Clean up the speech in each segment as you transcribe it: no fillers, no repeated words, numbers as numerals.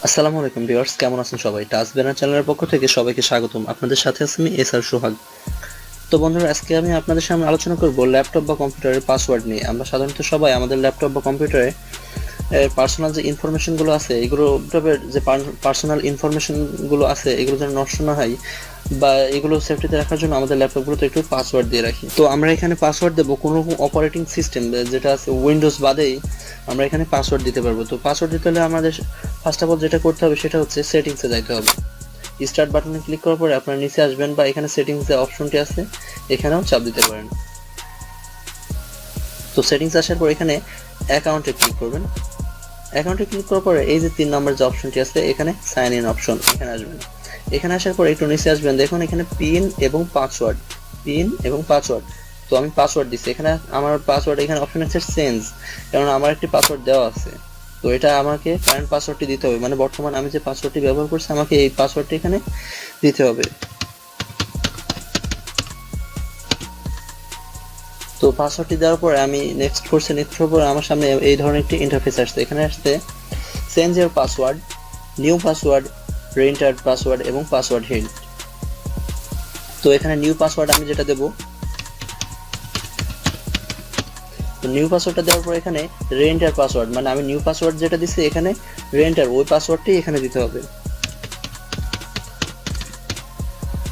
আসসালামু আলাইকুম ভিউয়ার্স, কেমন আছেন সবাই? টাচ ব্যানার চ্যানেলের পক্ষ থেকে সবাইকে স্বাগতম। আপনাদের সাথে আছি আমি এসআর সোহাগ। তো বন্ধুরা, আজকে আমি আপনাদের সামনে আলোচনা করব ল্যাপটপ বা কম্পিউটারের পাসওয়ার্ড নিয়ে। আমরা সাধারণত সবাই আমাদের ল্যাপটপ বা কম্পিউটারে পার্সোনাল যে ইনফরমেশনগুলো আছে, এগুলো যে পার্সোনাল ইনফরমেশনগুলো আছে, এগুলো যেন নষ্ট না হয় বা এগুলো সেফটিতে রাখার জন্য আমাদের ল্যাপটপগুলোতে একটু পাসওয়ার্ড দিয়ে রাখি। তো আমরা এখানে পাসওয়ার্ড দেবো কোনো অপারেটিং সিস্টেম যেটা আছে উইন্ডোজ বাদেই আমরা এখানে পাসওয়ার্ড দিতে পারবো। তো পাসওয়ার্ড দিতে হলে আমাদের ফার্স্ট অফ অল যেটা করতে হবে সেটা হচ্ছে সেটিংসে যাইতে হবে। স্টার্ট বাটনে ক্লিক করার পরে আপনারা নিচে আসবেন বা এখানে সেটিংস যে অপশনটি আছে এখানেও চাপ দিতে পারেন। তো সেটিংস আসার পর এখানে অ্যাকাউন্টে ক্লিক করবেন। অ্যাকাউন্টে ক্লিক করার পরে এই যে 3 নম্বর যে অপশনটি আছে এখানে সাইন ইন অপশন, এখানে আসবেন। এখানে আসার পর একটু নিচে আসবেন, দেখুন এখানে পিন এবং পাসওয়ার্ড। তো আমি পাসওয়ার্ড দিচ্ছি, এখানে আমার পাসওয়ার্ড এখানে অপশন আছে চেঞ্জ, কারণ আমার একটি পাসওয়ার্ড দেওয়া আছে। তো এটা আমাকে কারেন্ট পাসওয়ার্ডটি দিতে হবে, মানে বর্তমান আমি যে পাসওয়ার্ডটি ব্যবহার করছি আমাকে এই পাসওয়ার্ডটি এখানে দিতে হবে। তো পাসওয়ার্ডটি দেওয়ার পরে আমি নেক্সট করছি। নেক্সট হওয়ার পরে আমার সামনে এই ধরনের একটি ইন্টারফেস আসছে। এখানে আসছে change your password, new password, reentered password এবং পাসওয়ার্ড হিন্ট। তো এখানে নিউ পাসওয়ার্ড আমি যেটা দেবো, তো নিউ পাসওয়ার্ডটা দেওয়ার পর এখানে রিএন্টার পাসওয়ার্ড, মানে আমি নিউ পাসওয়ার্ড যেটা দিচ্ছি এখানে রিএন্টার ওই পাসওয়ার্ডটি এখানে দিতে হবে।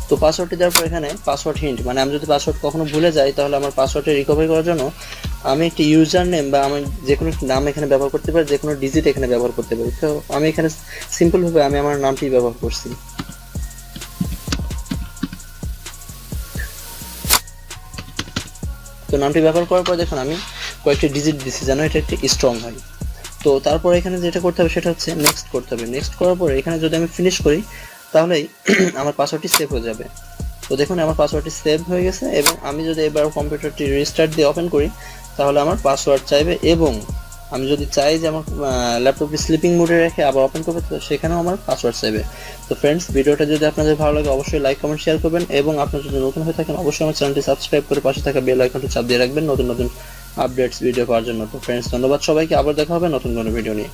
তো পাসওয়ার্ডটি দেওয়ার পর এখানে পাসওয়ার্ড হিন্ট, মানে আমি যদি পাসওয়ার্ড কখনো ভুলে যাই তাহলে আমার পাসওয়ার্ডটি রিকভারি করার জন্য আমি একটি ইউজার নেম বা আমি যে কোনো একটি নাম এখানে ব্যবহার করতে পারি, যে কোনো ডিজিট এখানে ব্যবহার করতে পারি। তো আমি এখানে সিম্পলভাবে আমি আমার নামটি ব্যবহার করছি। তো নামটি ব্যবহার করার পর দেখুন আমি কয়েকটি ডিজিট দিচ্ছি যেন এটা একটি স্ট্রং হয়। তো তারপর এখানে যেটা করতে হবে সেটা হচ্ছে নেক্সট করতে হবে। নেক্সট করার পরে এখানে যদি আমি ফিনিশ করি তাহলেই আমার পাসওয়ার্ডটি সেভ হয়ে যাবে। তো দেখুন আমার পাসওয়ার্ডটি সেভ হয়ে গেছে, এবং আমি যদি এবার কম্পিউটারটি রিস্টার্ট দিয়ে ওপেন করি তাহলে আমার পাসওয়ার্ড চাইবে, এবং আমি যদি চাই যে আমার ল্যাপটপটি স্লিপিং মোডে রেখে আবার ওপেন করবে তো সেখানেও আমার পাসওয়ার্ড চাইবে। তো ফ্রেন্ডস, ভিডিওটা যদি আপনাদের ভালো লাগে অবশ্যই লাইক কমেন্ট শেয়ার করবেন, এবং আপনারা যদি নতুন হয়ে থাকেন অবশ্যই আমার চ্যানেলটি সাবস্ক্রাইব করে পাশে থাকা বেল আইকনটি চাপ দিয়ে রাখবেন নতুন নতুন আপডেটস ভিডিও পাওয়ার জন্য। তো ফ্রেন্ডস, ধন্যবাদ সবাইকে, আবার দেখা হবে নতুন কোনো ভিডিও নিয়ে।